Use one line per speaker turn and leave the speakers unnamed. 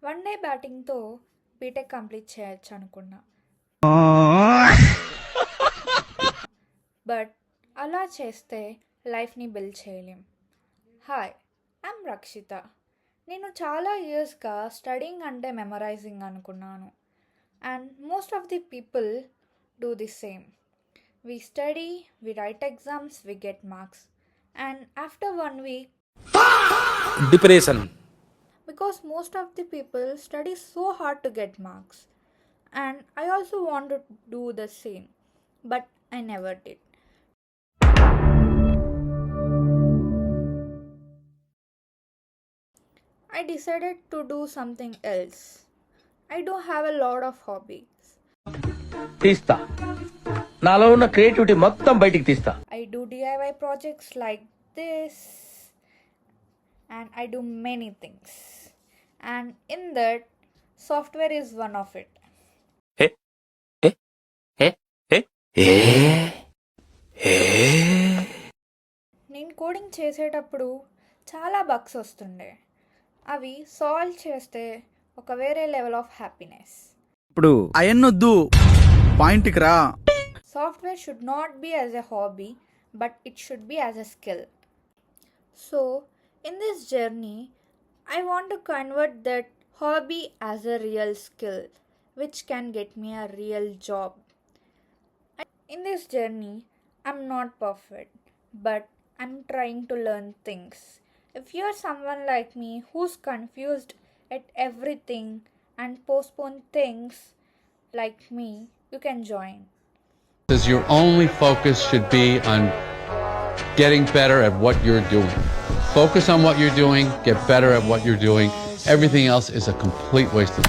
One day బ్యాటింగ్తో BTech complete చేయొచ్చు అనుకున్నా. But అలా చేస్తే లైఫ్ని బిల్డ్ చేయలేం. హాయ్, ఐమ్ రక్షిత. నేను చాలా ఇయర్స్గా స్టడీయింగ్ అంటే మెమరైజింగ్ అనుకున్నాను. And most of the people do the same. We study, we write exams, we get marks. And after 1 week,
depression.
Because most of the people study so hard to get marks. And I also want to do the same. But I never did. I decided to do something else. I don't have a lot of hobbies.
తీస్తా, నాలో ఉన్న creativity మొత్తం బయటికి తీస్తా.
I do DIY projects like this, and I do many things. And in that, software is one of it.
హే హే హే హే హే
నేను coding చేసేటప్పుడు చాలా bugs వస్తుండే. అవి సాల్వ్ చేస్తే ఒక వేరే లెవెల్ ఆఫ్ హ్యాపీనెస్.
ఇప్పుడు అయన్నొద్దు, పాయింట్కి రా.
Software should not be as a hobby, but it should be as a skill. So, in this journey, I want to convert that hobby as a real skill, which can get me a real job. In this journey, I'm not perfect, but I'm trying to learn things. If you're someone like me who's confused at everything and postpone things like me, you can join.
Because your only focus should be on getting better at what you're doing. Focus on what you're doing, get better at what you're doing. Everything else is a complete waste of time.